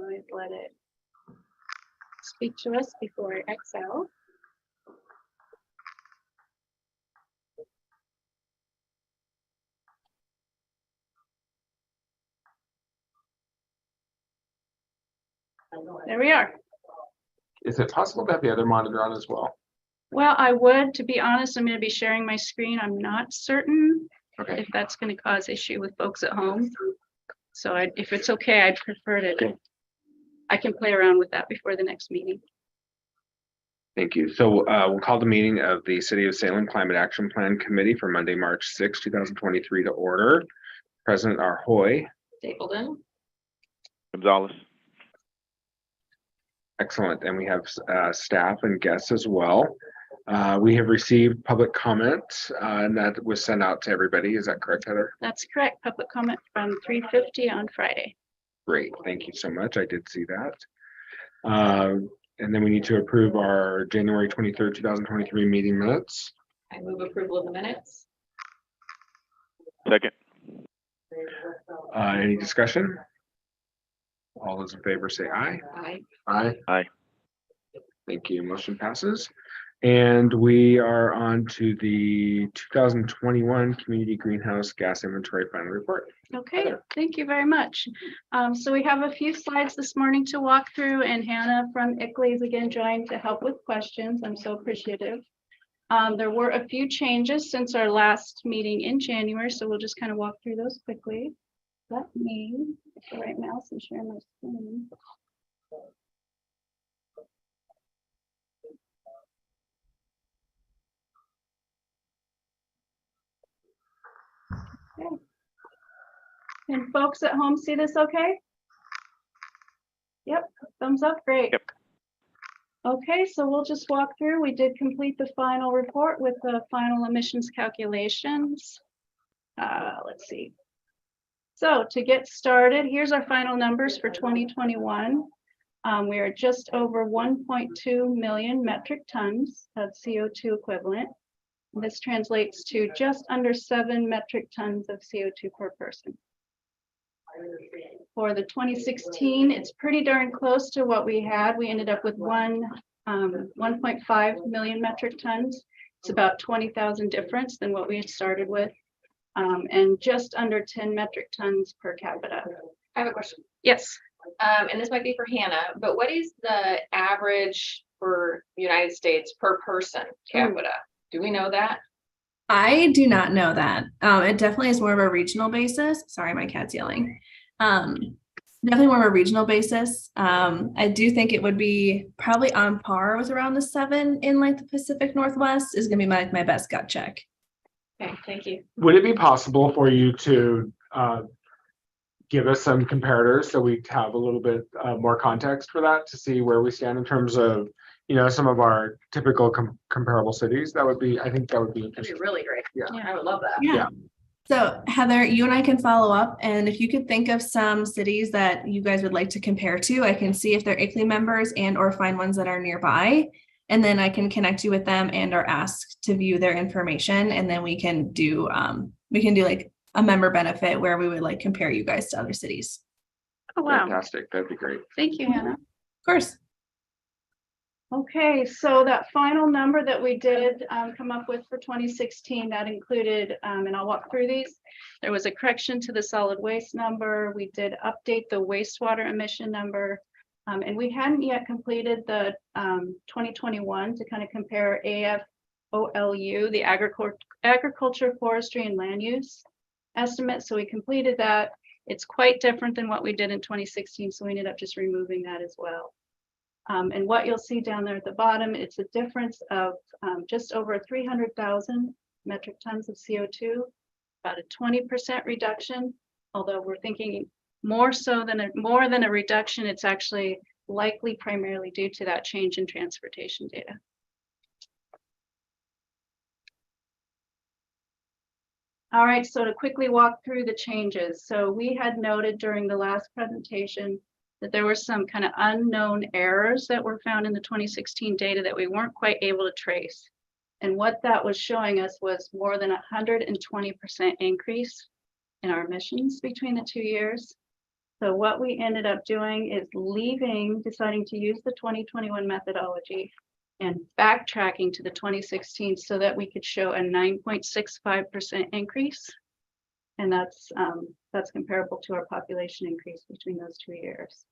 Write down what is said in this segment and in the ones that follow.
always let it speak to us before I Excel. There we are. Is it possible to have the other monitor on as well? Well, I would, to be honest, I'm going to be sharing my screen. I'm not certain Okay. if that's going to cause issue with folks at home. So if it's okay, I'd prefer to. I can play around with that before the next meeting. Thank you. So we'll call the meeting of the City of Salem Climate Action Plan Committee for Monday, March 6, 2023 to order. President Hoy. Stapleton. Gonzalez. Excellent. And we have staff and guests as well. We have received public comment and that was sent out to everybody. Is that correct, Heather? That's correct. Public comment from 3:50 on Friday. Great. Thank you so much. I did see that. And then we need to approve our January 23rd, 2023 meeting minutes. I move approval of the minutes. Second. Any discussion? All those in favor say aye. Aye. Aye. Aye. Thank you. Motion passes. And we are on to the 2021 Community Greenhouse Gas Inventory Final Report. Okay, thank you very much. So we have a few slides this morning to walk through, and Hannah from ICLEI is again joined to help with questions. I'm so appreciative. There were a few changes since our last meeting in January, so we'll just kind of walk through those quickly. Let me get the right mouse and share my screen. Okay. Can folks at home see this okay? Yep, thumbs up, great. Yep. Okay, so we'll just walk through. We did complete the final report with the final emissions calculations. Let's see. So to get started, here's our final numbers for 2021. We are just over 1.2 million metric tons of CO2 equivalent. This translates to just under 7 metric tons of CO2 per person. For the 2016, it's pretty darn close to what we had. We ended up with 1.5 million metric tons. It's about 20,000 difference than what we had started with, and just under 10 metric tons per capita. I have a question. Yes. And this might be for Hannah, but what is the average for the United States per person capita? Do we know that? I do not know that. It definitely is more of a regional basis. Sorry, my cat's yelling. Definitely more of a regional basis. I do think it would be probably on par with around the 7 in like the Pacific Northwest is gonna be my best gut check. Okay, thank you. Would it be possible for you to give us some comparators so we have a little bit more context for that to see where we stand in terms of, you know, some of our typical comparable cities? That would be, I think that would be That'd interesting. be really great. Yeah. I would love that. Yeah. So Heather, you and I can follow up, and if you could think of some cities that you guys would like to compare to, I can see if they're ICLEI members and or find ones that are nearby. And then I can connect you with them and or ask to view their information. And then we can do like a member benefit where we would like compare you guys to other cities. Oh, wow. Fantastic. That'd be great. Thank you, Hannah. Of course. Okay, so that final number that we did come up with for 2016, that included, and I'll walk through these. There was a correction to the solid waste number. We did update the wastewater emission number. And we hadn't yet completed the 2021 to kind of compare AFOLU, the agriculture, forestry, and land use estimate. So we completed that. It's quite different than what we did in 2016. So we ended up just removing that as well. And what you'll see down there at the bottom, it's a difference of just over 300,000 metric tons of CO2, about a 20% reduction. Although we're thinking more than a reduction, it's actually likely primarily due to that change in transportation data. All right, so to quickly walk through the changes. So we had noted during the last presentation that there were some kind of unknown errors that were found in the 2016 data that we weren't quite able to trace. And what that was showing us was more than 120% increase in our emissions between the 2 years. So what we ended up doing is deciding to use the 2021 methodology and backtracking to the 2016 so that we could show a 9.65% increase. And that's comparable to our population increase between those 2 years.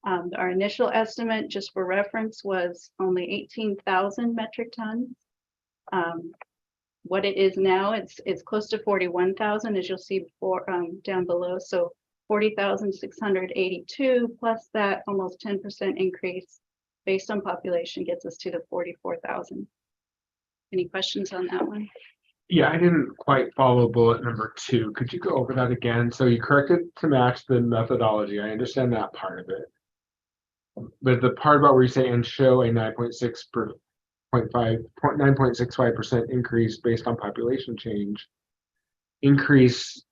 Our initial estimate, just for reference, was only 18,000 metric tons. What it is now, it's close to 41,000, as you'll see before, down below. So 40,682 plus that almost 10% increase based on population gets us to the 44,000. Any questions on that one? Yeah, I didn't quite follow bullet number 2. Could you go over that again? So you corrected to match the methodology. I understand that part of it. But the part about where you say and show a 9.65% increase based on population change. Increase.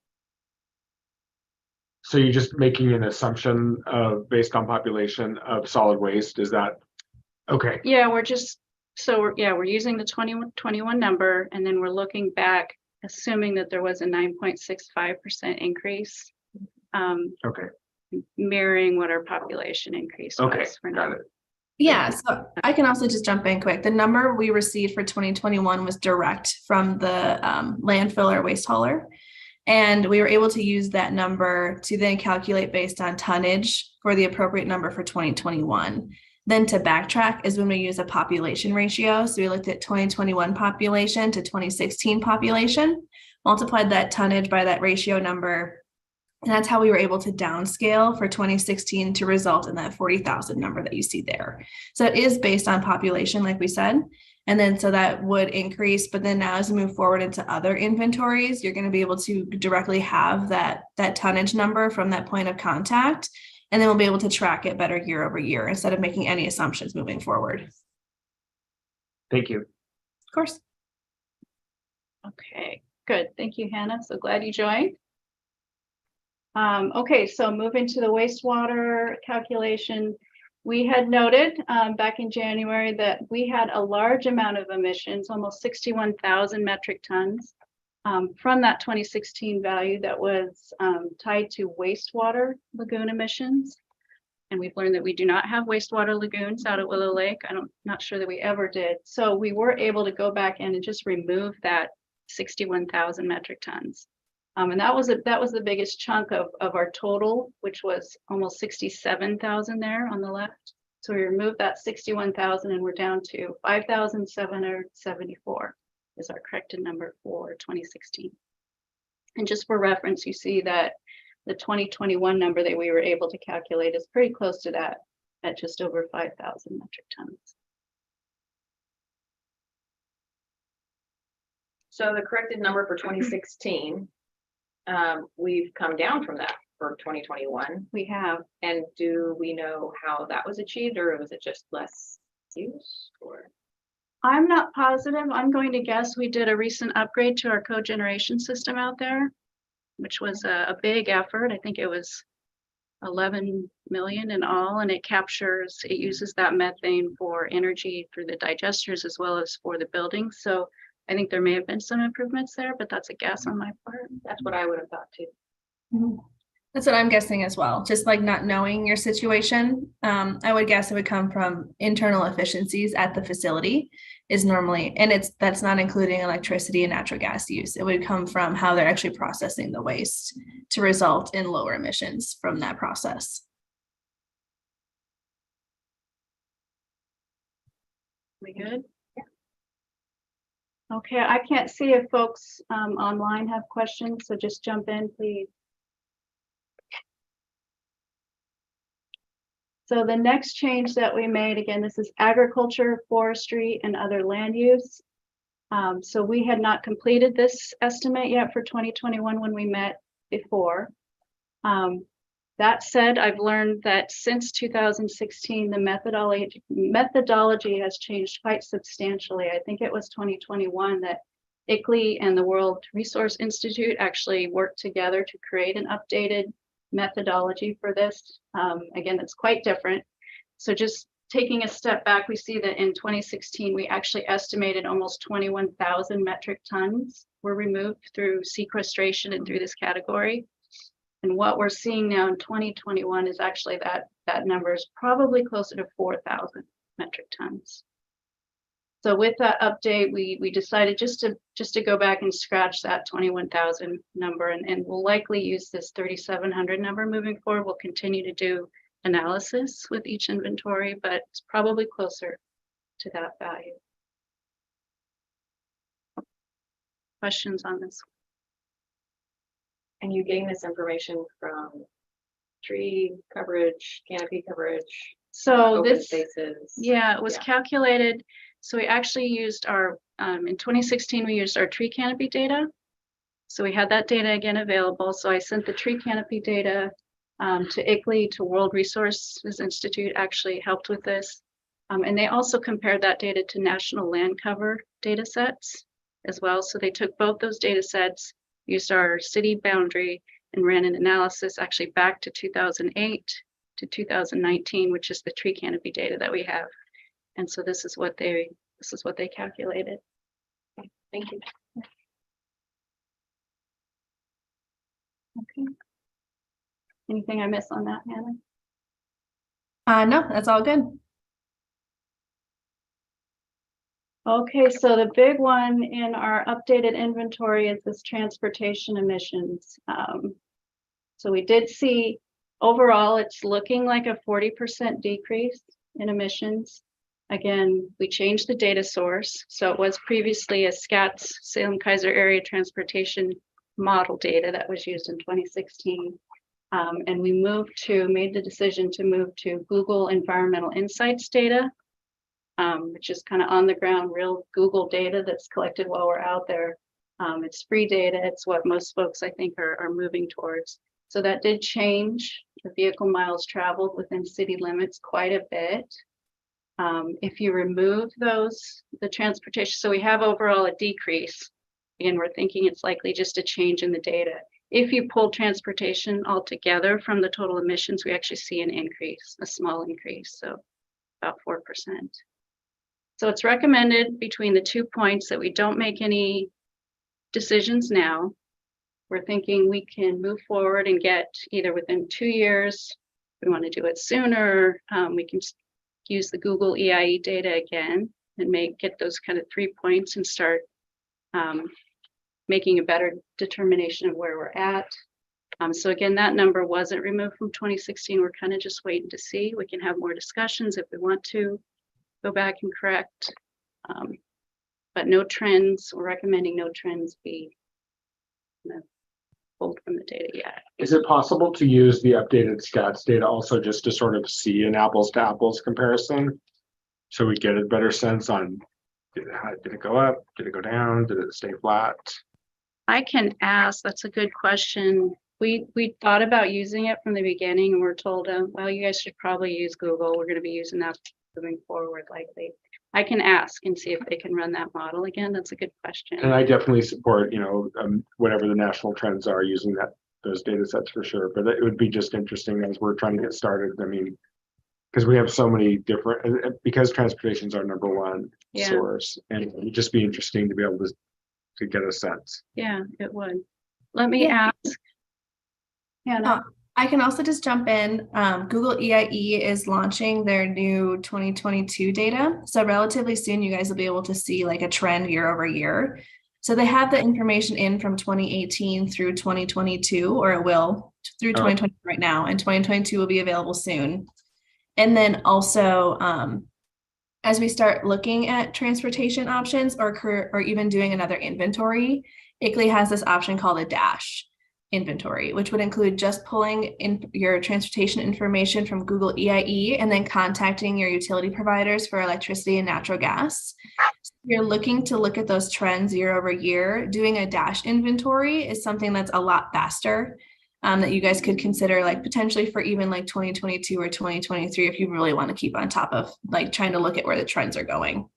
So you're just making an assumption of based on population of solid waste. Is that okay? Yeah, we're using the 2021 number, and then we're looking back, assuming that there was a 9.65% increase. Okay. Mirroring what our population increase Okay. was for Got now. it. Yeah, so I can also just jump in quick. The number we received for 2021 was direct from the landfill or waste hauler. And we were able to use that number to then calculate based on tonnage for the appropriate number for 2021. Then to backtrack is when we use a population ratio. So we looked at 2021 population to 2016 population, multiplied that tonnage by that ratio number. And that's how we were able to downscale for 2016 to result in that 40,000 number that you see there. So it is based on population, like we said. And then so that would increase, but then now as we move forward into other inventories, you're going to be able to directly have that tonnage number from that point of contact. And then we'll be able to track it better year over year instead of making any assumptions moving forward. Thank you. Of course. Okay, good. Thank you, Hannah. So glad you joined. Okay, so moving to the wastewater calculation. We had noted back in January that we had a large amount of emissions, almost 61,000 metric tons from that 2016 value that was tied to wastewater lagoon emissions. And we've learned that we do not have wastewater lagoons out at Willow Lake. Not sure that we ever did. So we were able to go back in and just remove that 61,000 metric tons. And that was the biggest chunk of our total, which was almost 67,000 there on the left. So we removed that 61,000 and we're down to 5,774 is our corrected number for 2016. And just for reference, you see that the 2021 number that we were able to calculate is pretty close to that at just over 5,000 metric tons. So the corrected number for 2016, we've come down from that for 2021. We have. And do we know how that was achieved, or was it just less use? Or I'm not positive. I'm going to guess we did a recent upgrade to our cogeneration system out there, which was a big effort. I think it was 11 million in all, and it uses that methane for energy through the digesters as well as for the building. So I think there may have been some improvements there, but that's a guess on my part. that's what I would have thought too. That's what I'm guessing as well. Just like not knowing your situation, I would guess it would come from internal efficiencies at the facility is normally, and that's not including electricity and natural gas use. It would come from how they're actually processing the waste to result in lower emissions from that process. We good? Okay, I can't see if folks online have questions, so just jump in, please. So the next change that we made, again, this is agriculture, forestry, and other land use. So we had not completed this estimate yet for 2021 when we met before. That said, I've learned that since 2016, the methodology has changed quite substantially. I think it was 2021 that ICLEI and the World Resource Institute actually worked together to create an updated methodology for this. Again, it's quite different. So just taking a step back, we see that in 2016, we actually estimated almost 21,000 metric tons were removed through sequestration and through this category. And what we're seeing now in 2021 is actually that number is probably closer to 4,000 metric tons. So with that update, we decided just to go back and scratch that 21,000 number, and we'll likely use this 3,700 number moving forward. We'll continue to do analysis with each inventory, but it's probably closer to that value. Questions on this? And you getting this information from tree coverage, canopy coverage, So open this, spaces? yeah, it was Yeah. calculated. So we actually used our, in 2016, we used our tree canopy data. So we had that data again available. So I sent the tree canopy data to ICLEI, to World Resources Institute, actually helped with this. And they also compared that data to national land cover data sets as well. So they took both those data sets, used our city boundary, and ran an analysis actually back to 2008 to 2019, which is the tree canopy data that we have. And so this is what they calculated. Thank you. Okay. Anything I missed on that, Hannah? No, that's all good. Okay, so the big one in our updated inventory is this transportation emissions. So we did see overall, it's looking like a 40% decrease in emissions. Again, we changed the data source. So it was previously a SCATS Salem-Keizer Area Transportation Model data that was used in 2016. And we made the decision to move to Google Environmental Insights data, which is kind of on the ground, real Google data that's collected while we're out there. It's free data. It's what most folks, I think, are moving towards. So that did change the vehicle miles traveled within city limits quite a bit. If you remove the transportation, so we have overall a decrease. Again, we're thinking it's likely just a change in the data. If you pull transportation altogether from the total emissions, we actually see an increase, a small increase, so about 4%. So it's recommended between the 2 points that we don't make any decisions now. We're thinking we can move forward and get either within 2 years, we want to do it sooner, we can use the Google EIE data again and get those kind of 3 points and start making a better determination of where we're at. So again, that number wasn't removed from 2016. We're kind of just waiting to see. We can have more discussions if we want to go back and correct. But no trends, we're recommending no trends be pulled from the data yet. Is it possible to use the updated stats data also just to sort of see an apples to apples comparison? So we get a better sense on, did it go up? Did it go down? Did it stay flat? I can ask, that's a good question. We thought about using it from the beginning and we're told, well, you guys should probably use Google. We're going to be using that moving forward likely. I can ask and see if they can run that model again. That's a good question. And I definitely support, whatever the national trends are, using those data sets for sure. But it would be just interesting as we're trying to get started. I mean, because we have so many different, because transportation is our number one source, and it would just be interesting to be able to get a sense. Yeah, it would. Let me ask. Hannah. I can also just jump in. Google EIE is launching their new 2022 data. So relatively soon, you guys will be able to see like a trend year over year. So they have the information in from 2018 through 2022, or it will through 2020 right now, and 2022 will be available soon. And then also, as we start looking at transportation options or even doing another inventory, ICLEI has this option called a dash inventory, which would include just pulling in your transportation information from Google EIE and then contacting your utility providers for electricity and natural gas. So if you're looking to look at those trends year over year, doing a dash inventory is something that's a lot faster that you guys could consider, like potentially for even like 2022 or 2023 if you really want to keep on top of like trying to look at where the trends are going.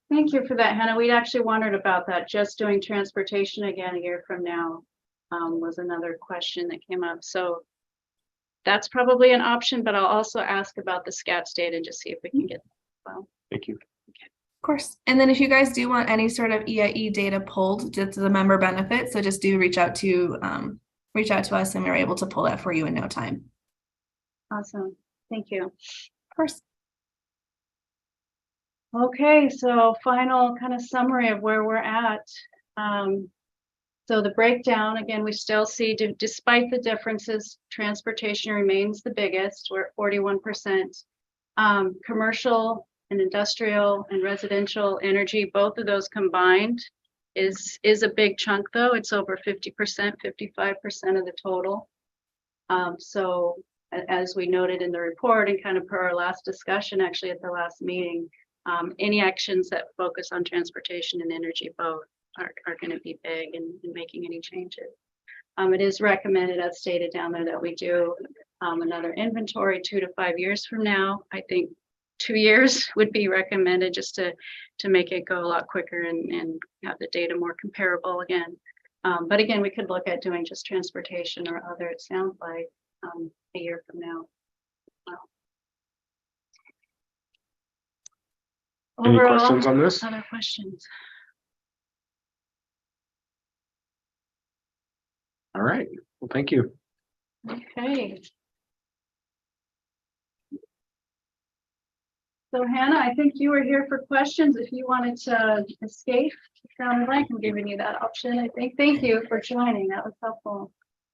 Thank you for that, Hannah. We'd actually wondered about that. Just doing transportation again a year from now was another question that came up. So that's probably an option, but I'll also ask about the SCATS data and just see if we can get that as well. Thank you. Of course. And then if you guys do want any sort of EIE data pulled, it's the member benefit. So just do reach out to reach out to us and we were able to pull that for you in no time. Awesome. Thank you. Of course. Okay, so final kind of summary of where we're at. So the breakdown, again, we still see, despite the differences, transportation remains the biggest. We're at 41%. Commercial and industrial and residential energy, both of those combined is a big chunk though. It's over 50%, 55% of the total. So as we noted in the report and kind of per our last discussion, actually at the last meeting, any actions that focus on transportation and energy both are going to be big in making any changes. It is recommended, as stated down there, that we do another inventory 2 to 5 years from now. I think 2 years would be recommended just to make it go a lot quicker and have the data more comparable again. But again, we could look at doing just transportation or other, it sounds like, a year from now. Any Overall, questions on this? other questions? All right, well, thank you. Okay. So Hannah, I think you were here for questions. If you wanted to escape, it sounded like I'm giving you that option. I think. Thank you for joining. That was helpful.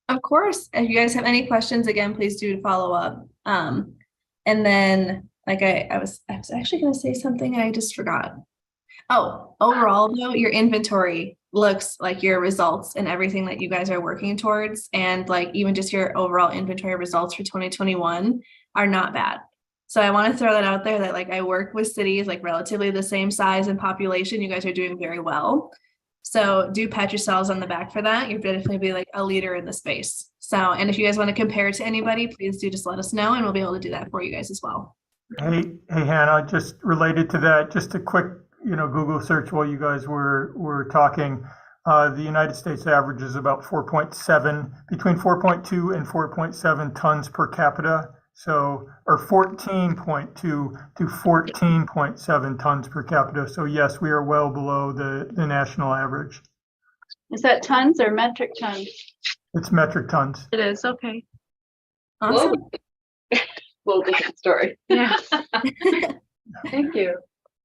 Of course, if you guys have any questions, again, please do follow up. And then, like I was actually going to say something and I just forgot. Oh, overall though, your inventory looks like your results and everything that you guys are working towards, and like even just your overall inventory results for 2021 are not bad. So I want to throw that out there that like I work with cities like relatively the same size and population. You guys are doing very well. So do pat yourselves on the back for that. You're definitely be like a leader in the space. So, and if you guys want to compare it to anybody, please do just let us know and we'll be able to do that for you guys as well. Hey, Hannah, just related to that, just a quick, Google search while you guys were talking. The United States average is about 4.7, between 4.2 and 4.7 tons per capita. So, or 14.2 to 14.7 tons per capita. So yes, we are well below the national average. Is that tons or metric tons? It's metric tons. It is. Okay. Awesome. Little different story. Yeah. Thank you.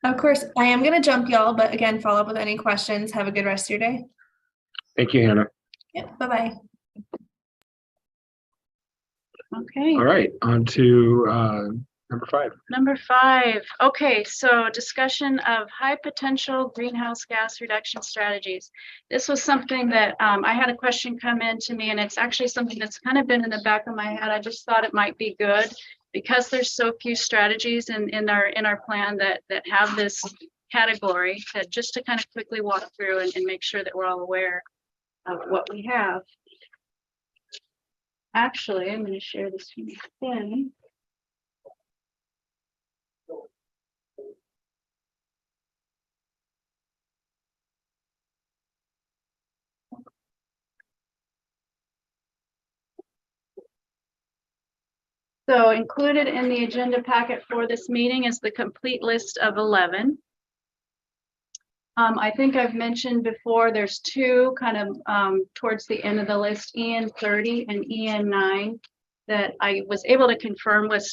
Of course, I am going to jump y'all, but again, follow up with any questions. Have a good rest of your day. Thank you, Hannah. Yep. Bye-bye. Okay. All right, on to number 5. Number 5. Okay, so discussion of high potential greenhouse gas reduction strategies. This was something that I had a question come in to me, and it's actually something that's kind of been in the back of my head. I just thought it might be good because there's so few strategies in our plan that have this category, that just to kind of quickly walk through and make sure that we're all aware of what we have. Actually, I'm going to share this thing. So included in the agenda packet for this meeting is the complete list of 11. I think I've mentioned before, there's 2 kind of towards the end of the list, EN 30 and EN 9, that I was able to confirm with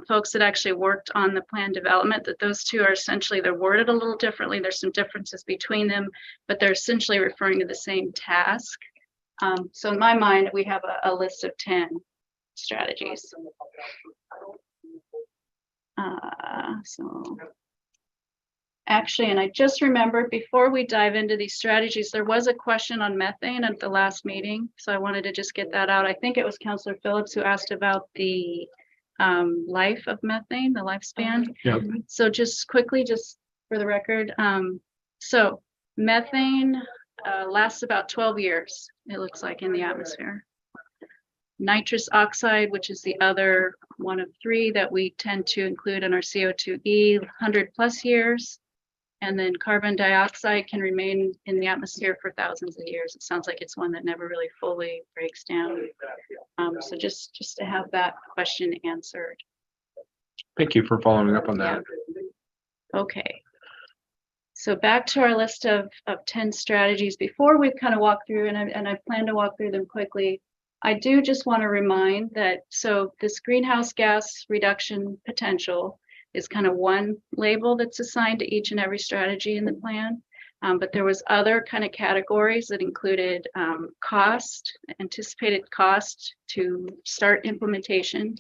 folks that actually worked on the plan development, that those 2 are essentially, they're worded a little differently. There's some differences between them, but they're essentially referring to the same task. So in my mind, we have a list of 10 strategies. So actually, and I just remembered before we dive into these strategies, there was a question on methane at the last meeting. So I wanted to just get that out. I think it was Councilor Phillips who asked about the life of methane, the lifespan. Yep. So just quickly, just for the record, so methane lasts about 12 years, it looks like, in the atmosphere. Nitrous oxide, which is the other one of 3 that we tend to include in our CO2e, 100+ years. And then carbon dioxide can remain in the atmosphere for thousands of years. It sounds like it's one that never really fully breaks down. So just to have that question answered. Thank you for following up on that. Okay. So back to our list of 10 strategies. Before we kind of walk through, and I plan to walk through them quickly, I do just want to remind that, so this greenhouse gas reduction potential is kind of one label that's assigned to each and every strategy in the plan. But there was other kind of categories that included cost, anticipated cost to start implementation,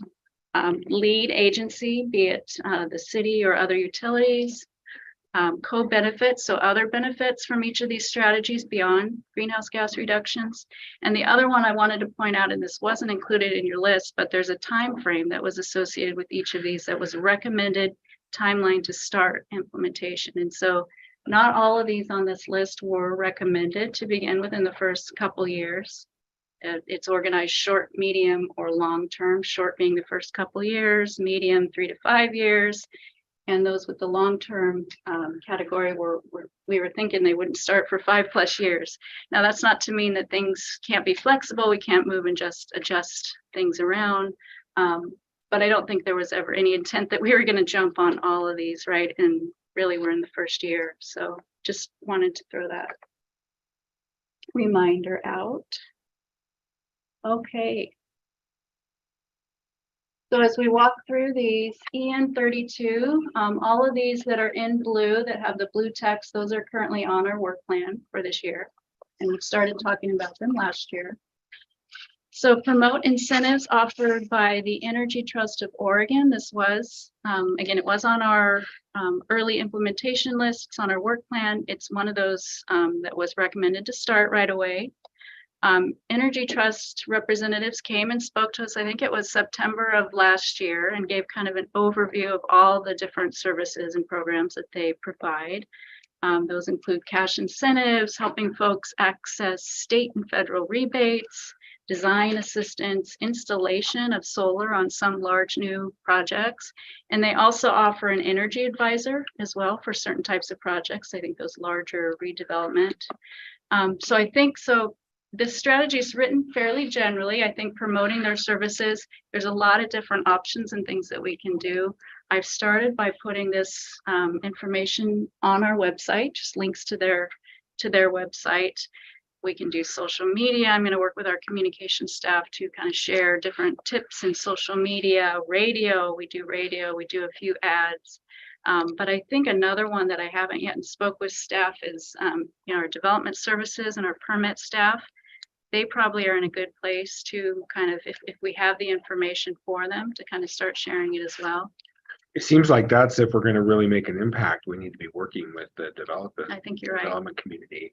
lead agency, be it the city or other utilities, co-benefits, so other benefits from each of these strategies beyond greenhouse gas reductions. And the other one I wanted to point out, and this wasn't included in your list, but there's a time frame that was associated with each of these that was a recommended timeline to start implementation. And so not all of these on this list were recommended to begin within the first couple years. It's organized short, medium, or long-term, short being the first couple years, medium 3 to 5 years. And those with the long-term category we were thinking they wouldn't start for 5+ years. Now, that's not to mean that things can't be flexible. We can't move and just adjust things around. But I don't think there was ever any intent that we were going to jump on all of these, right? And really, we're in the first year. So just wanted to throw that reminder out. Okay. So as we walk through these, EN32, all of these that are in blue that have the blue text, those are currently on our work plan for this year. And we started talking about them last year. So promote incentives offered by the Energy Trust of Oregon. This was, again, it was on our early implementation list. It's on our work plan. It's one of those that was recommended to start right away. Energy Trust representatives came and spoke to us, I think it was September of last year, and gave kind of an overview of all the different services and programs that they provide. Those include cash incentives, helping folks access state and federal rebates, design assistance, installation of solar on some large new projects. And they also offer an energy advisor as well for certain types of projects. I think those larger redevelopment. So I think so. This strategy is written fairly generally. I think promoting their services, there's a lot of different options and things that we can do. I've started by putting this information on our website, just links to their website. We can do social media. I'm going to work with our communication staff to kind of share different tips in social media, radio. We do radio. We do a few ads. But I think another one that I haven't yet spoke with staff is our development services and our permit staff. They probably are in a good place to kind of, if we have the information for them, to kind of start sharing it as well. It seems like that's if we're going to really make an impact, we need to be working with the development. I think you're right. Development community.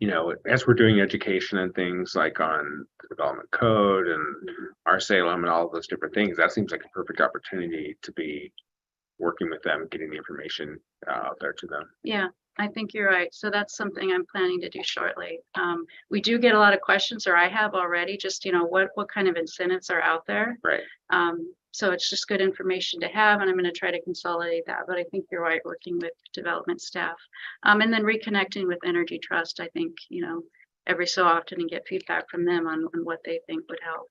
You know, as we're doing education and things like on the development code and our Salem and all of those different things, that seems like a perfect opportunity to be working with them, getting the information out there to them. Yeah, I think you're right. So that's something I'm planning to do shortly. We do get a lot of questions, or I have already, just, what kind of incentives are out there? Right. So it's just good information to have, and I'm going to try to consolidate that. But I think you're right, working with development staff. And then reconnecting with Energy Trust, I think, every so often, and get feedback from them on what they think would help.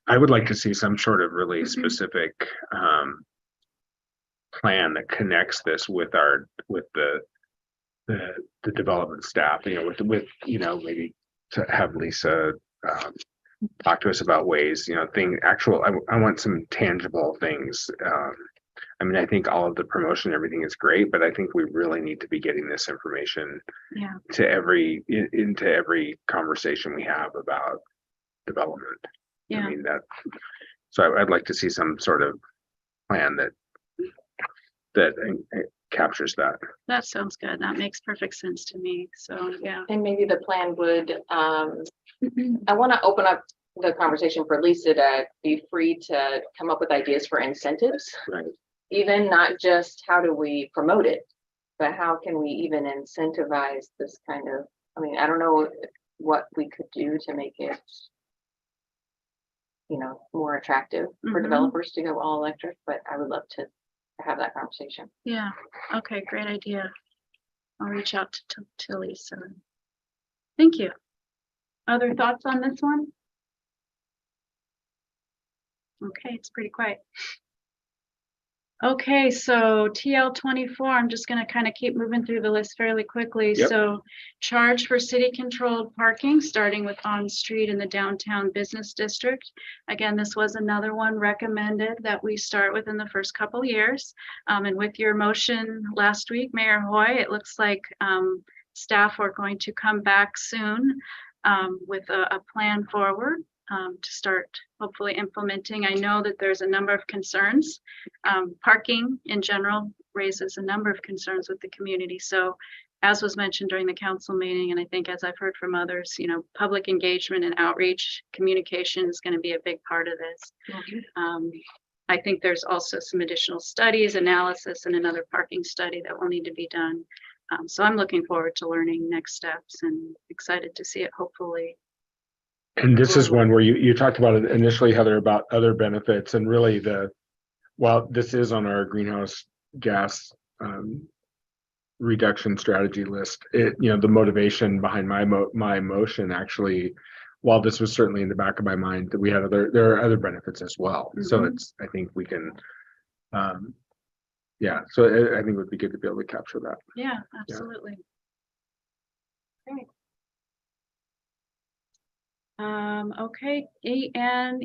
I would like to see some sort of really specific plan that connects this with the development staff, with maybe to have Lisa talk to us about ways, I want some tangible things. I think all of the promotion, everything is great, but I think we really need to be getting this information into every conversation we have about development. Yeah. So I'd like to see some sort of plan that captures that. That sounds good. That makes perfect sense to me. So, yeah. And maybe the plan would, I want to open up the conversation for Lisa to be free to come up with ideas for incentives. Right. Even not just how do we promote it, but how can we even incentivize this kind of, I don't know what we could do to make it, more attractive for developers to go all electric, but I would love to have that conversation. Yeah. Okay. Great idea. I'll reach out to Lisa. Thank you. Other thoughts on this one? Okay. It's pretty quiet. Okay, so TL 24, I'm just gonna kind of keep moving through the list fairly quickly. Yep. So charge for city-controlled parking, starting with on-street in the downtown business district. Again, this was another one recommended that we start within the first couple years. And with your motion last week, Mayor Hoy, it looks like staff are going to come back soon with a plan forward to start hopefully implementing. I know that there's a number of concerns. Parking in general raises a number of concerns with the community. So as was mentioned during the council meeting, and I think as I've heard from others, you know, public engagement and outreach communication is going to be a big part of this. I think there's also some additional studies, analysis, and another parking study that will need to be done. So I'm looking forward to learning next steps and excited to see it hopefully. And this is one where you talked about it initially, Heather, about other benefits and really while this is on our greenhouse gas reduction strategy list, the motivation behind my motion actually, while this was certainly in the back of my mind, that there are other benefits as well. So I think we can, so I think it would be good to be able to capture that. Yeah, absolutely. Great. Okay, EN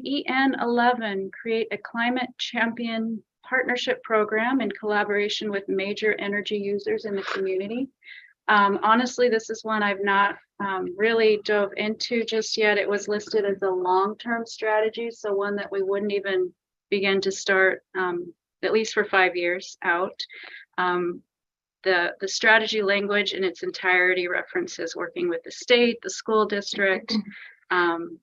11, create a climate champion partnership program in collaboration with major energy users in the community. Honestly, this is one I've not really dove into just yet. It was listed as a long-term strategy, so one that we wouldn't even begin to start at least for 5 years out. The strategy language in its entirety references working with the state, the school district, and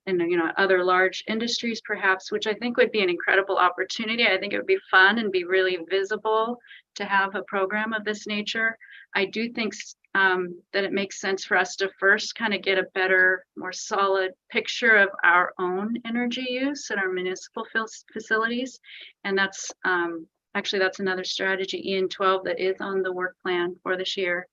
other large industries perhaps, which I think would be an incredible opportunity. I think it would be fun and be really visible to have a program of this nature. I do think that it makes sense for us to first kind of get a better, more solid picture of our own energy use at our municipal facilities. And that's actually, that's another strategy, EN 12, that is on the work plan for this year.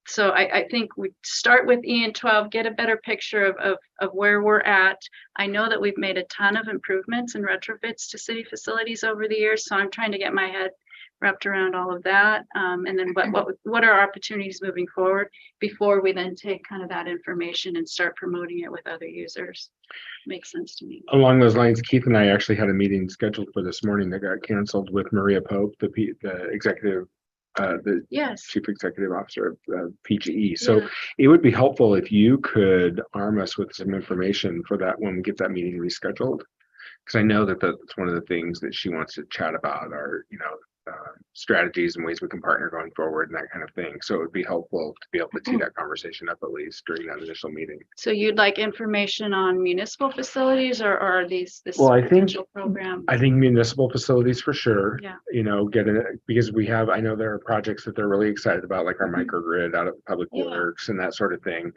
So I think we start with EN 12, get a better picture of where we're at. I know that we've made a ton of improvements and retrofits to city facilities over the years, so I'm trying to get my head wrapped around all of that. And then what are our opportunities moving forward before we then take kind of that information and start promoting it with other users. Makes sense to me. Along those lines, Keith and I actually had a meeting scheduled for this morning that got canceled with Maria Pope, the executive, the Yes. Chief Executive Officer of PGE. So Yeah. it would be helpful if you could arm us with some information for that when we get that meeting rescheduled. Because I know that that's one of the things that she wants to chat about are, strategies and ways we can partner going forward and that kind of thing. So it would be helpful to be able to tee that conversation up at least during that initial meeting. So you'd like information on municipal facilities or this Well, I think- potential program? I think municipal facilities for sure. Yeah. Get it because I know there are projects that they're really excited about, like our microgrid out of Public Yeah. Works and that sort of thing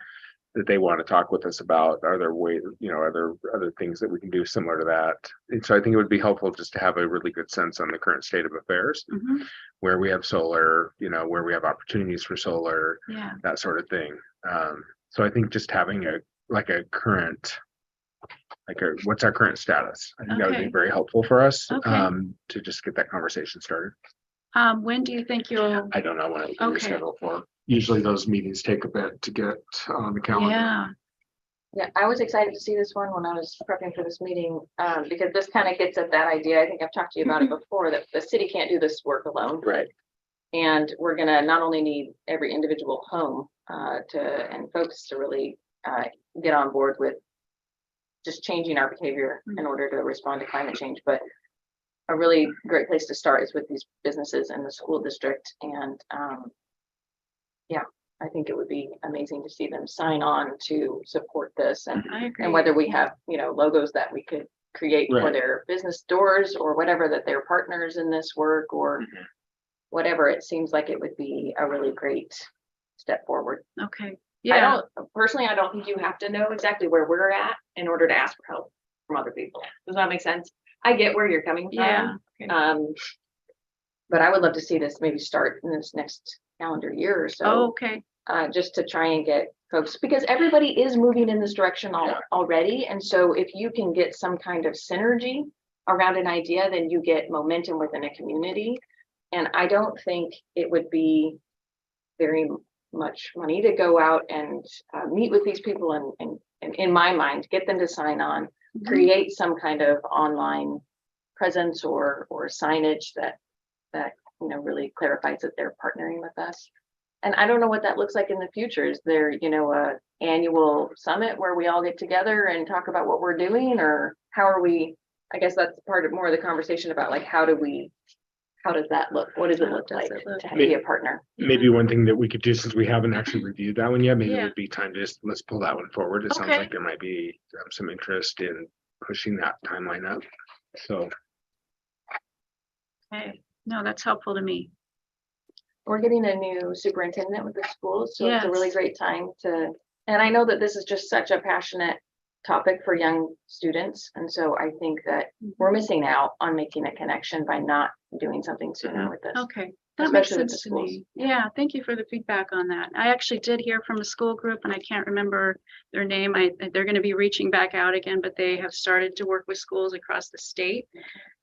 that they want to talk with us about. Are there ways, are there other things that we can do similar to that? And so I think it would be helpful just to have a really good sense on the current state of affairs, Mhm. where we have solar, where we have opportunities for solar, Yeah. that sort of thing. So I think just having current, what's our current status? I think that would Okay. be very helpful for us, Okay. to just get that conversation started. When do you think you'll? I don't know when it can be Okay. scheduled for. Usually those meetings take a bit to get on the calendar. Yeah. Yeah, I was excited to see this one when I was prepping for this meeting, because this kind of gets at that idea. I think I've talked to you about it before, that the city can't do this work alone. Right. And we're gonna not only need every individual home and folks to really get on board with just changing our behavior in order to respond to climate change, but a really great place to start is with these businesses and the school district. And I think it would be amazing to see them sign on to support this, I agree. and whether we have logos that we could create for Right. their business doors or whatever, that they're partners in this work or whatever. It seems like it would be a really great step forward. Okay. Yeah. I don't think you have to know exactly where we're at in order to ask for help from other people. Does that make sense? I get where you're coming from. Yeah. But I would love to see this maybe start in this next calendar year or so. Oh, okay. Just to try and get folks, because everybody is moving in this direction already. And so if you can get some kind of synergy around an idea, then you get momentum within a community. And I don't think it would be very much money to go out and meet with these people and in my mind, get them to sign on, create some kind of online presence or signage that really clarifies that they're partnering with us. And I don't know what that looks like in the future. Is there, a annual summit where we all get together and talk about what we're doing, or how are we? I guess that's part of more of the conversation about like how does that look? What does it look like to be a partner? Maybe one thing that we could do, since we haven't actually reviewed that one yet, maybe it Yeah. would be time to just, let's pull that one forward. It sounds Okay. like there might be some interest in pushing that timeline up. So, Okay, no, that's helpful to me. We're getting a new superintendent with the schools, so it's a really Yes. great time to, and I know that this is just such a passionate topic for young students. And so I think that we're missing out on making a connection by not doing something sooner with this. Okay, that makes Especially with the sense to me. schools. Yeah, thank you for the feedback on that. I actually did hear from a school group and I can't remember their name. They're going to be reaching back out again, but they have started to work with schools across the state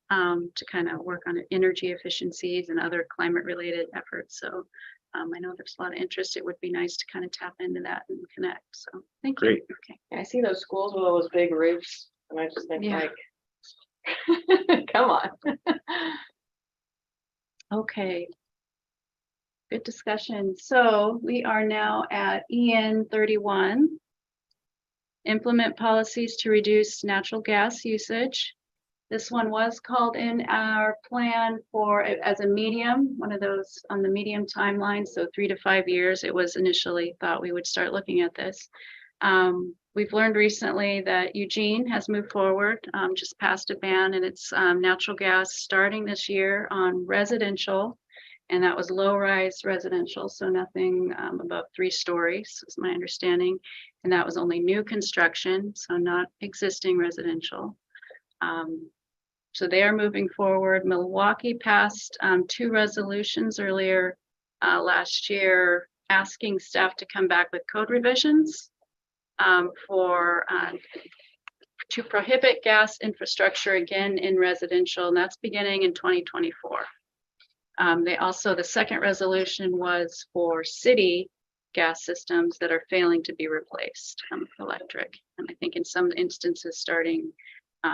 to kind of work on energy efficiencies and other climate related efforts. So I know there's a lot of interest. It would be nice to kind of tap into that and connect. So thank you. Great. Okay. And I see those schools with those big roofs and I just think Yeah. like, come on. Okay. Good discussion. So we are now at EN 31. Implement policies to reduce natural gas usage. This one was called in our plan for as a medium, one of those on the medium timeline. So 3 to 5 years, it was initially thought we would start looking at this. We've learned recently that Eugene has moved forward, just passed a ban, and it's natural gas starting this year on residential, and that was low-rise residential, so nothing above 3 stories, is my understanding, and that was only new construction, so not existing residential. So they are moving forward. Milwaukee passed 2 resolutions earlier last year asking staff to come back with code revisions to prohibit gas infrastructure again in residential, and that's beginning in 2024. The second resolution was for city gas systems that are failing to be replaced with electric, and I think in some instances starting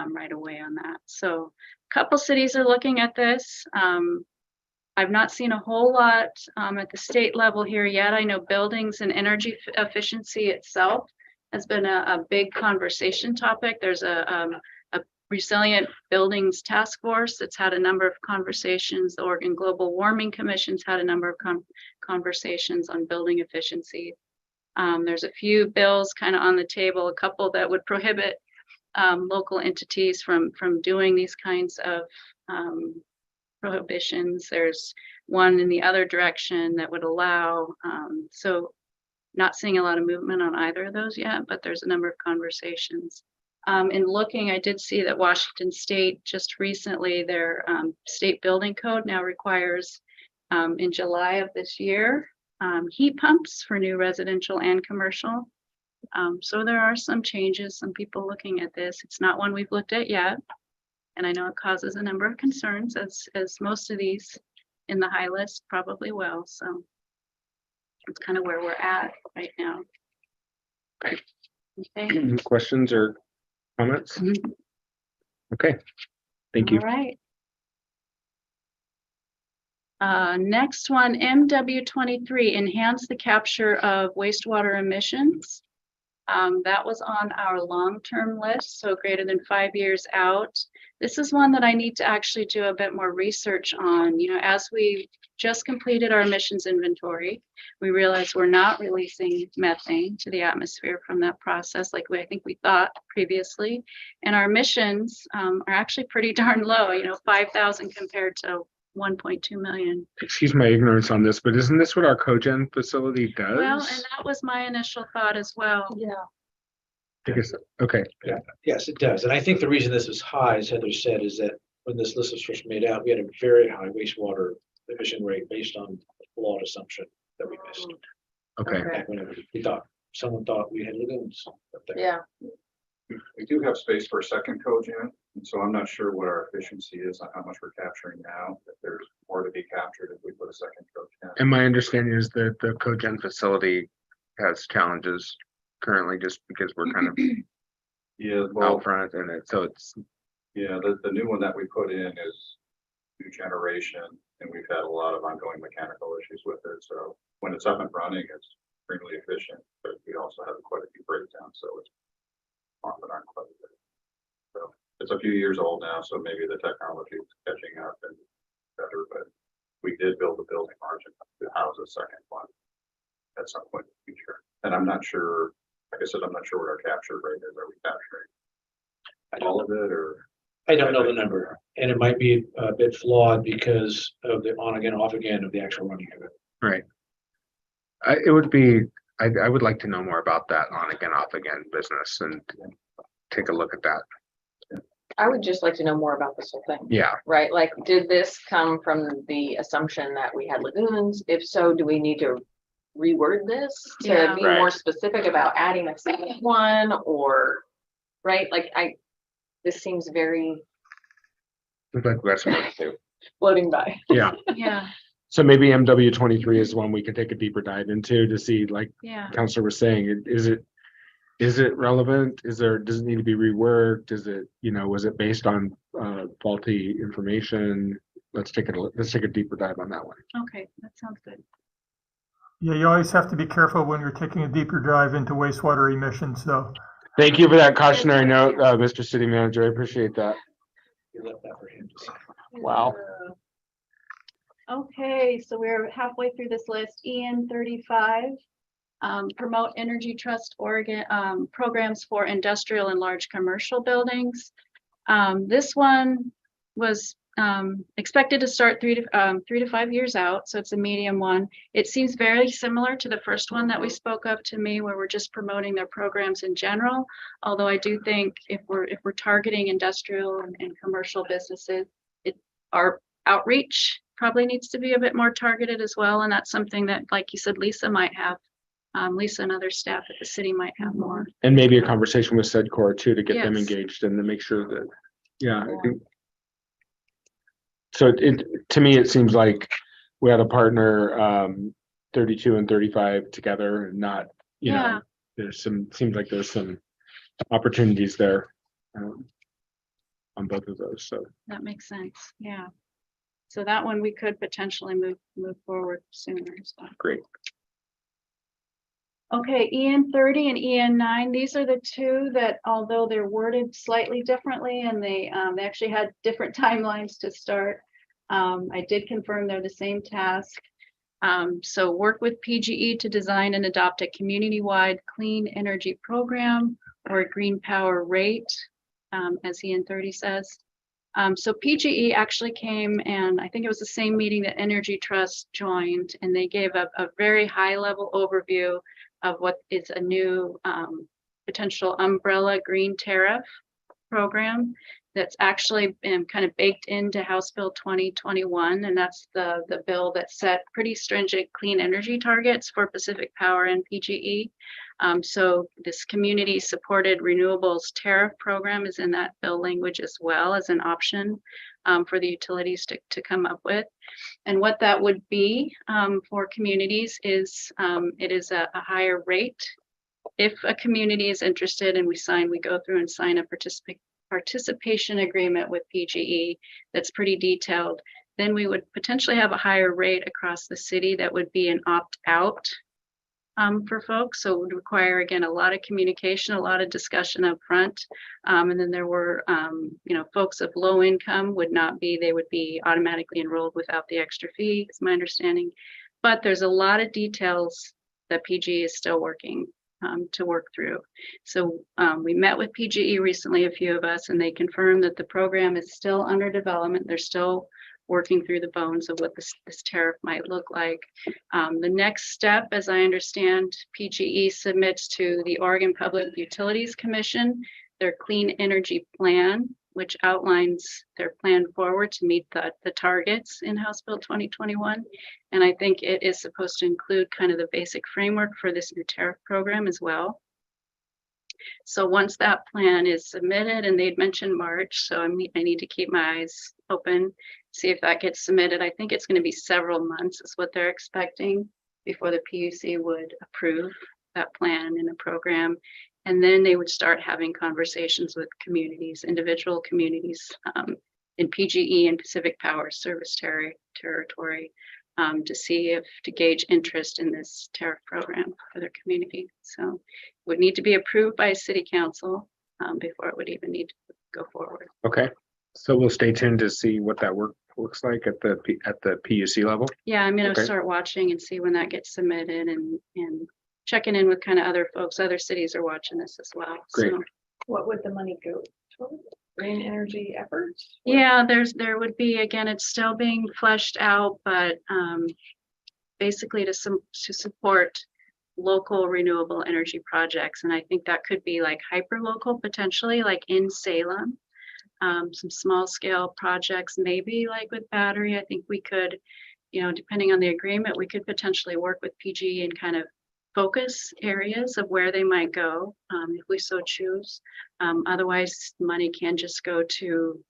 right away on that. So a couple cities are looking at this. I've not seen a whole lot at the state level here yet. I know buildings and energy efficiency itself has been a big conversation topic. There's a resilient buildings task force that's had a number of conversations. The Oregon Global Warming Commission's had a number of conversations on building efficiency. There's a few bills kind of on the table, a couple that would prohibit local entities from doing these kinds of prohibitions. There's one in the other direction that would allow, so not seeing a lot of movement on either of those yet, but there's a number of conversations. In looking, I did see that Washington State just recently, their state building code now requires in July of this year, heat pumps for new residential and commercial. So there are some changes, some people looking at this. It's not one we've looked at yet. And I know it causes a number of concerns as most of these in the high list probably will. So it's kind of where we're at right now. Okay. questions or comments? Okay, thank you. All right. Next one, MW23, enhance the capture of wastewater emissions. That was on our long-term list, so greater than 5 years out. This is one that I need to actually do a bit more research on. As we just completed our emissions inventory, we realized we're not releasing methane to the atmosphere from that process like I think we thought previously. And our emissions are actually pretty darn low, 5,000 compared to 1.2 million. Excuse my ignorance on this, but isn't this what our cogen facility does? Well, and that was my initial thought as well. Yeah. I guess, okay, Yes, it does. And I think the reason this is high, as Heather said, is that when this list was first made out, we had a very high wastewater emission rate based on a flawed assumption that we missed. okay. Back whenever someone thought we had lagoons up there. Yeah. We do have space for a second cogen, And so I'm not sure what our efficiency is on how much we're capturing now, if there's more to be captured if we put a second cogen. And my understanding is that the cogen facility has challenges currently just because we're kind of Yeah, well, out front and it's, yeah, the new one that we put in is new generation, and we've had a lot of ongoing mechanical issues with it. So when it's up and running, it's extremely efficient, but we also have quite a few breakdowns, so it's often aren't quite as good. So it's a few years old now, so maybe the technology is catching up and better, but we did build a building margin to house a second one at some point in the future. And I'm not sure, like I said, I'm not sure what our capture rate is. Are we capturing all of it, or? I don't know the number, and it might be a bit flawed because of the on again, off again of the actual running of it. right. I would like to know more about that on again, off again business and take a look at that. I would just like to know more about this whole thing. Yeah, Right, like, did this come from the assumption that we had lagoons? If so, do we need to reword this to Yeah. be more Right. specific about adding a second one, or, right, like, this seems very looks like we got some work to do. floating by. Yeah, Yeah, so maybe MW23 is one we could take a deeper dive into to see, like yeah. Counselor was saying, is it relevant? Does it need to be reworked? Was it based on faulty information? Let's take a deeper dive on that one. Okay, that sounds good. Yeah, you always have to be careful when you're taking a deeper dive into wastewater emissions, though. Thank you for that cautionary note, Mr. City Manager. I appreciate that. You left that for him to say. Wow. Okay, so we're halfway through this list. EN 35. Promote Energy Trust Oregon programs for industrial and large commercial buildings. This one was expected to start 3 to 5 years out, so it's a medium one. It seems very similar to the first one that we spoke of to me, where we're just promoting their programs in general. Although I do think if we're targeting industrial and commercial businesses, our outreach probably needs to be a bit more targeted as well, and that's something that, like you said, Lisa might have. Lisa and other staff at the city might have more. And maybe a conversation with SEDCOR too, to get them Yes. engaged and to make sure that, yeah, I think. So to me, it seems like we had a partner, 32 and 35 together and not, Yeah. seems like there's some opportunities there. On both of those, so. That makes sense. Yeah. So that one we could potentially move forward sooner as well. Great. Okay, EN 30 and EN 9, these are the two that, although they're worded slightly differently and they actually had different timelines to start. I did confirm they're the same task. So work with PGE to design and adopt a community-wide clean energy program or a green power rate, as EN 30 says. So PGE actually came, and I think it was the same meeting that Energy Trust joined, and they gave a very high-level overview of what is a new potential umbrella green tariff program that's actually kind of baked into House Bill 2021, and that's the bill that set pretty stringent clean energy targets for Pacific Power and PGE. So this community-supported renewables tariff program is in that bill language as well as an option for the utilities to come up with. And what that would be for communities is it is a higher rate. If a community is interested and we go through and sign a participation agreement with PGE that's pretty detailed, then we would potentially have a higher rate across the city that would be an opt-out for folks. So it would require, again, a lot of communication, a lot of discussion up front. And then there were, folks of low income they would be automatically enrolled without the extra fee, is my understanding. But there's a lot of details that PGE is still working to work through. So we met with PGE recently, a few of us, and they confirmed that the program is still under development. They're still working through the bones of what this tariff might look like. The next step, as I understand, PGE submits to the Oregon Public Utilities Commission their clean energy plan, which outlines their plan forward to meet the targets in House Bill 2021. And I think it is supposed to include kind of the basic framework for this new tariff program as well. So once that plan is submitted, and they'd mentioned March, so I need to keep my eyes open, see if that gets submitted. I think it's going to be several months is what they're expecting before the PUC would approve that plan and a program. And then they would start having conversations with communities, individual communities in PGE and Pacific Power service territory to gauge interest in this tariff program for their community. So it would need to be approved by city council before it would even need to go forward. Okay, so we'll stay tuned to see what that work looks like at the PUC level. Yeah, I'm gonna Okay. start watching and see when that gets submitted and checking in with kind of other folks. Other cities are watching this as well. Great. So, What would the money go toward? Green energy efforts? yeah, there would be, again, it's still being fleshed out, but basically to support local renewable energy projects. And I think that could be like hyper local, potentially like in Salem. Some small scale projects, maybe like with battery. I think we could, depending on the agreement, we could potentially work with PG and kind of focus areas of where they might go if we so choose. Otherwise, money can just go to,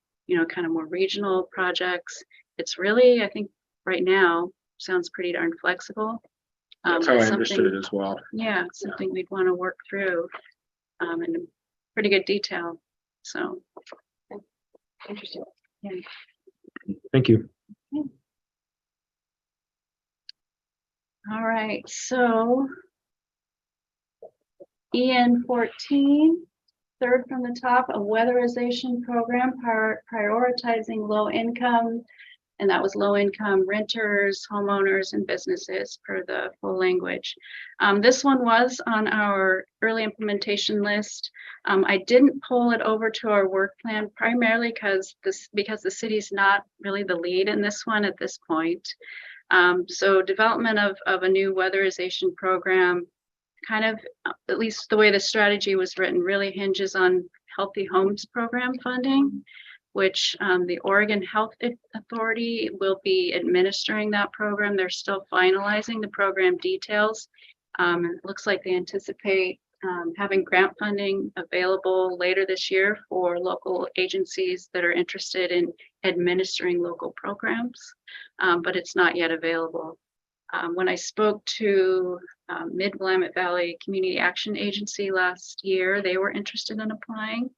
kind of more regional projects. It's really, I think right now, sounds pretty darn flexible. That's how I Something- understood it as well. Yeah, something we'd want to work through in pretty good detail. So, Interesting. Thank you. all right, so EN 14, third from the top, a weatherization program prioritizing low income, and that was low income renters, homeowners, and businesses per the full language. This one was on our early implementation list. I didn't pull it over to our work plan primarily because the city's not really the lead in this one at this point. So development of a new weatherization program, kind of, at least the way the strategy was written, really hinges on Healthy Homes Program funding, which the Oregon Health Authority will be administering that program. They're still finalizing the program details. It looks like they anticipate having grant funding available later this year for local agencies that are interested in administering local programs, but it's not yet available. When I spoke to Mid-Willamette Valley Community Action Agency last year, they were interested in applying.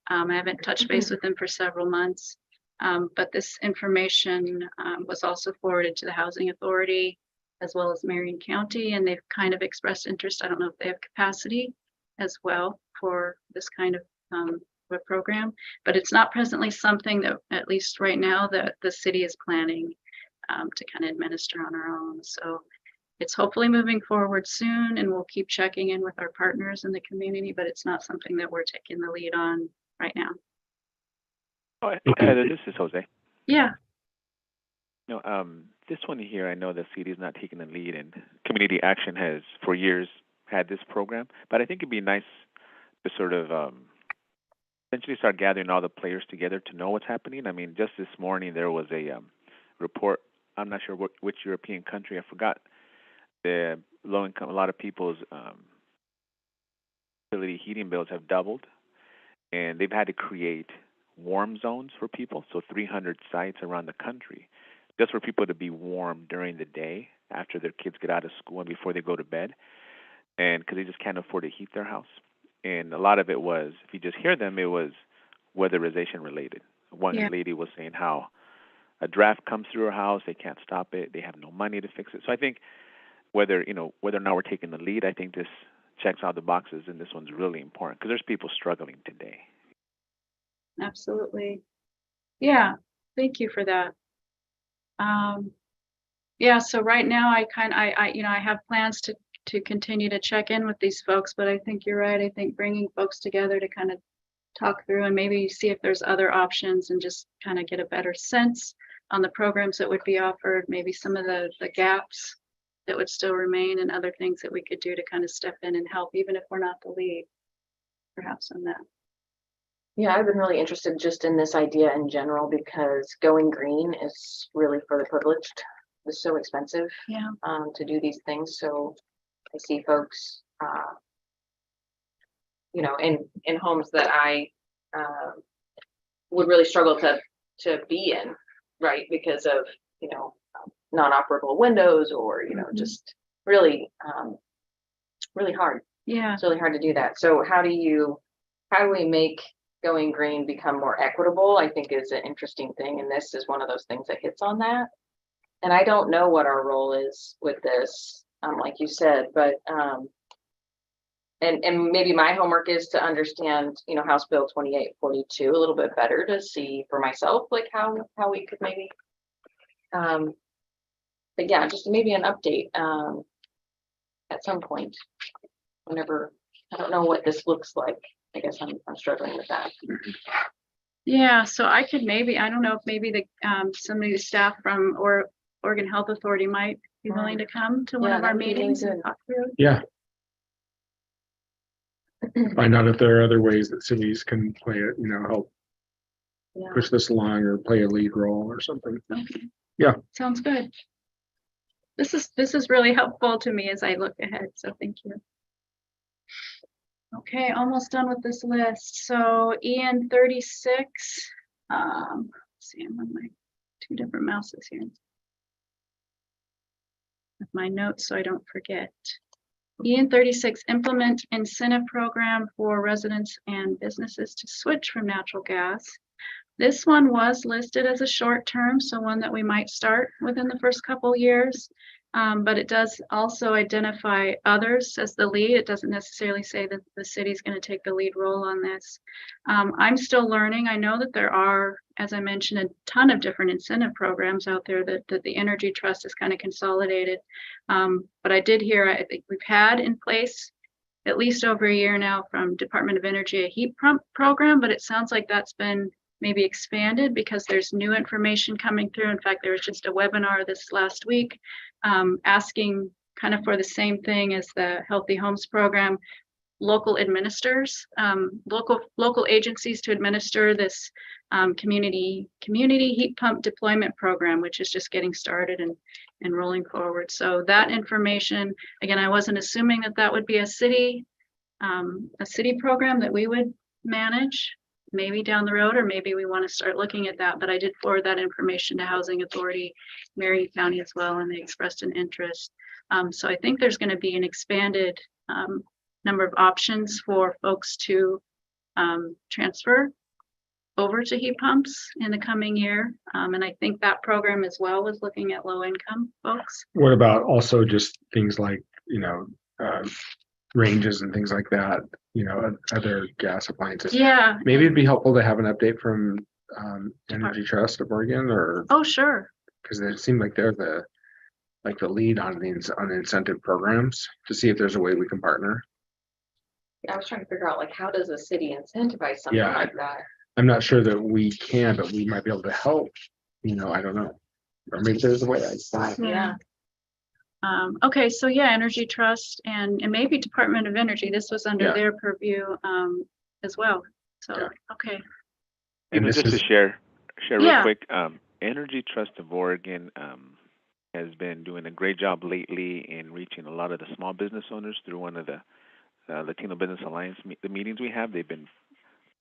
I haven't touched base with them for several months, but this information was also forwarded to the Housing Authority as well as Marion County, and they've kind of expressed interest. I don't know if they have capacity as well for this kind of a program, but it's not presently something that, at least right now, that the city is planning to kind of administer on our own. So it's hopefully moving forward soon, and we'll keep checking in with our partners in the community, but it's not something that we're taking the lead on right now. Oh, Heather, this is Jose. Yeah, This one here, I know the city is not taking the lead, and Community Action has for years had this program. But I think it'd be nice to sort of essentially start gathering all the players together to know what's happening. I mean, just this morning there was a report. I'm not sure which European country. I forgot. The low income. A lot of people's utility heating bills have doubled, and they've had to create warm zones for people. So 300 sites around the country, just for people to be warm during the day after their kids get out of school and before they go to bed, and because they just can't afford to heat their house. And a lot of it was, if you just hear them, it was weatherization related. One Yeah. lady was saying how a draft comes through her house, they can't stop it, they have no money to fix it. So I think whether or not we're taking the lead, I think this checks all the boxes, and this one's really important because there's people struggling today. absolutely. Yeah, thank you for that. Yeah, so right now I have plans to continue to check in with these folks, but I think you're right. I think bringing folks together to kind of talk through and maybe see if there's other options and just kind of get a better sense on the programs that would be offered, maybe some of the gaps that would still remain, and other things that we could do to kind of step in and help, even if we're not the lead, perhaps on that. Yeah, I've been really interested just in this idea in general because going green is really for the privileged. It's so expensive Yeah. to do these things. So I see folks in homes that I would really struggle to be in, right? Because of, non-operable windows or, Mhm. just really, really hard. Yeah, It's really hard to do that. So how do we make going green become more equitable? I think is an interesting thing. And this is one of those things that hits on that. And I don't know what our role is with this, like you said, but, and maybe my homework is to understand, House Bill 2842 a little bit better to see for myself, like how we could maybe, but yeah, just maybe an update, at some point, whenever, I don't know what this looks like. I guess I'm struggling with that. yeah, so I could maybe, I don't know if maybe some of the staff from Oregon Health Authority might be willing to come to one Yeah, of our that'd be really meetings and good. talk through. Yeah. Find out if there are other ways that cities can play it, help Yeah. push this along or play a lead role or something. Okay. Yeah. Sounds good. This is really helpful to me as I look ahead, so thank you. Okay, almost done with this list. So EN 36, let's see, I'm on my 2 different mouses here. With my notes so I don't forget. EN 36, implement incentive program for residents and businesses to switch from natural gas. This one was listed as a short term, so one that we might start within the first couple years. But it does also identify others as the lead. It doesn't necessarily say that the city's going to take the lead role on this. I'm still learning. I know that there are, as I mentioned, a ton of different incentive programs out there that the Energy Trust has kind of consolidated. But I did hear, I think we've had in place at least over a year now from Department of Energy, a heat pump program, but it sounds like that's been maybe expanded because there's new information coming through. In fact, there was just a webinar this last week asking kind of for the same thing as the Healthy Homes program, local administrators, local agencies to administer this community heat pump deployment program, which is just getting started and rolling forward. So that information, again, I wasn't assuming that would be a city program that we would manage maybe down the road, or maybe we want to start looking at that. But I did forward that information to Housing Authority, Marion County as well, and they expressed an interest. So I think there's going to be an expanded number of options for folks to transfer over to heat pumps in the coming year. And I think that program as well was looking at low income folks. What about also just things like, ranges and things like that, other gas appliances? Yeah. Maybe it'd be helpful to have an update from Energy Trust of Oregon, or Oh, sure. because it seemed like they're the lead on the incentive programs, to see if there's a way we can partner. I was trying to figure out, like, how does a city incentivize something Yeah. like that? I'm not sure that we can, but we might be able to help. I don't know. Or maybe there's a way. Yeah. Okay, so yeah, Energy Trust and maybe Department of Energy. This was under Yeah. their purview as well. So Yeah. okay. And this Just to is- share real Yeah. quick, Energy Trust of Oregon has been doing a great job lately in reaching a lot of the small business owners through one of the Latino Business Alliance the meetings we have. They've been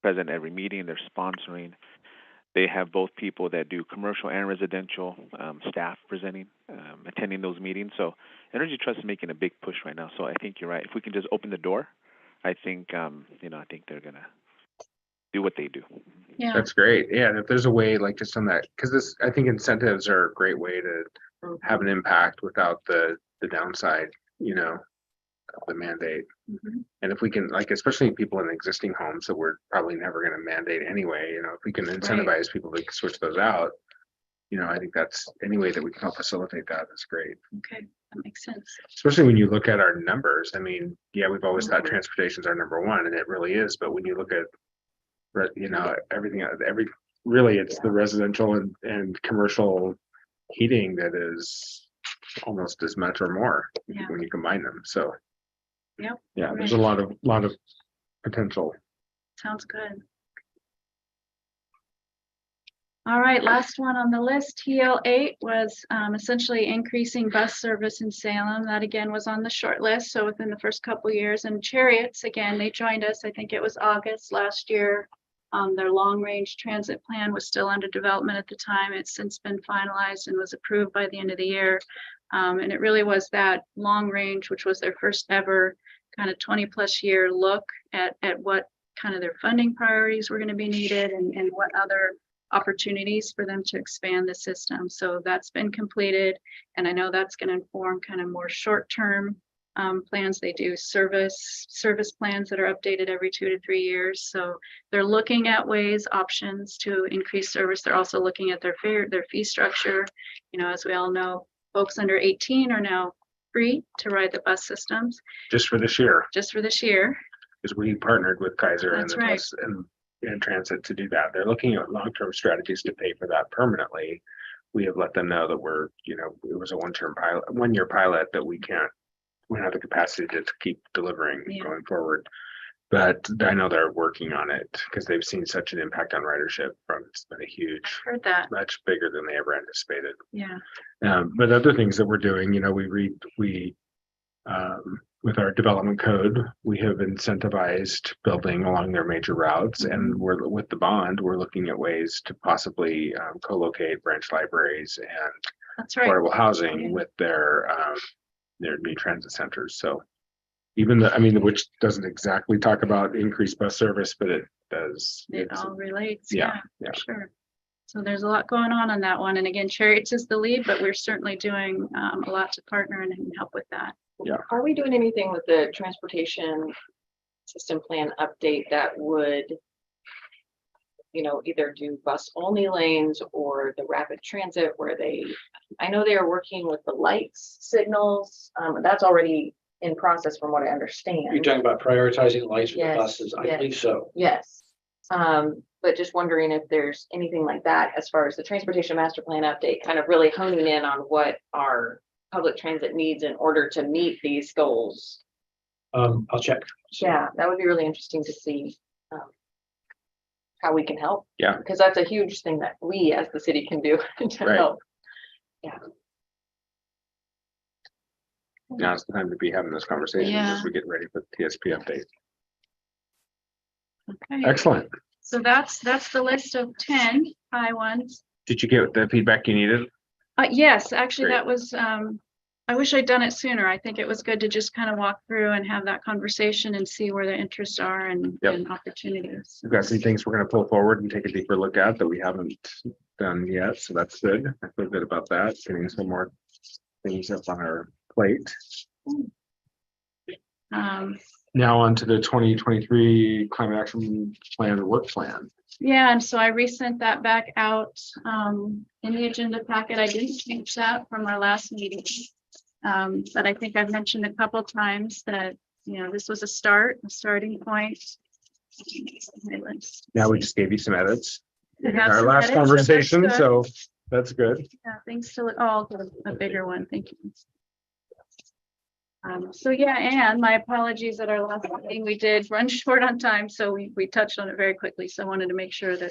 present at every meeting. They're sponsoring. They have both people that do commercial and residential staff presenting, attending those meetings. So Energy Trust is making a big push right now. So I think you're right. If we can just open the door, I think I think they're gonna do what they do. Yeah. That's great. Yeah, and if there's a way, like, just on that, because I think incentives are a great way to have an impact without the downside, of the mandate. Mhm. And if we can, like, especially people in existing homes that we're probably never going to mandate anyway, if we can incentivize people to switch those out, I think that's any way that we can help facilitate that is great. Okay, that makes sense. Especially when you look at our numbers. I mean, yeah, we've always thought transportation's our number one, and it really is. But when you look at, everything, really, it's the residential and commercial heating that is almost as much or more Yeah. when you combine them. So, Yep. yeah, there's a lot of potential. Sounds good. All right, last one on the list, TL8 was essentially increasing bus service in Salem. That again was on the short list, so within the first couple years. And Chariots, again, they joined us, I think it was August last year. Their long-range transit plan was still under development at the time. It's since been finalized and was approved by the end of the year. And it really was that long range, which was their first ever kind of 20+ year look at what kind of their funding priorities were going to be needed and what other opportunities for them to expand the system. So that's been completed. And I know that's going to inform kind of more short-term plans. They do service plans that are updated every 2 to 3 years. So they're looking at ways, options to increase service. They're also looking at their fee structure. You know, as we all know, folks under 18 are now free to ride the bus systems Just for this year, just for this year. because we partnered with Kaiser and That's the right. bus and transit to do that. They're looking at long-term strategies to pay for that permanently. We have let them know that we're, you know, it was a one-year pilot that we don't have the capacity to keep delivering Yeah. going forward. But I know they're working on it because they've seen such an impact on ridership it's been a huge, Heard that. much bigger than they ever anticipated. Yeah. But other things that we're doing, you know, with our development code, we have incentivized building along their major routes, and with the bond, we're looking at ways to possibly co-locate branch libraries and That's right. affordable housing with their new transit centers. So even which doesn't exactly talk about increased bus service, but it does. It all relates. yeah, Yeah, yeah. for sure. So there's a lot going on that one. And again, Chariots is the lead, but we're certainly doing a lot to partner and help with that. Are we doing anything with the transportation system plan update that would, you know, either do bus only lanes or the rapid transit where I know they are working with the lights signals. That's already in process from what I understand. You're talking about prioritizing lights for the Yes, buses, I yes. believe so. Yes. But just wondering if there's anything like that as far as the transportation master plan update, kind of really honing in on what our public transit needs in order to meet these goals. I'll check. Yeah, that would be really interesting to see how we can help. Yeah. Because that's a huge thing that we as the city can do to Right. help. Now's the time to be having those conversations Yeah. as we get ready for the TSP update. Okay. Excellent. So that's the list of 10 high ones. Did you get the feedback you needed? Yes, actually, Great. that was, I wish I'd done it sooner. I think it was good to just kind of walk through and have that conversation and see where the interests are and opportunities. We've got some things we're going to pull forward and take a deeper look at that we haven't done yet. So that's good. I feel good about that. Getting some more things up on our plate. Now on to the 2023 climate action plan, work plan. Yeah, and so I resent that back out in the agenda packet. I didn't change that from our last meeting. But I think I've mentioned a couple times that, you know, this was a starting point. Now we just gave you some edits. We in have our some last edits, so that's conversation, good. so that's good. Yeah, thanks to, oh, a bigger one, thank you. So yeah, and my apologies at our last meeting, we did run short on time, so we touched on it very quickly, so I wanted to make sure that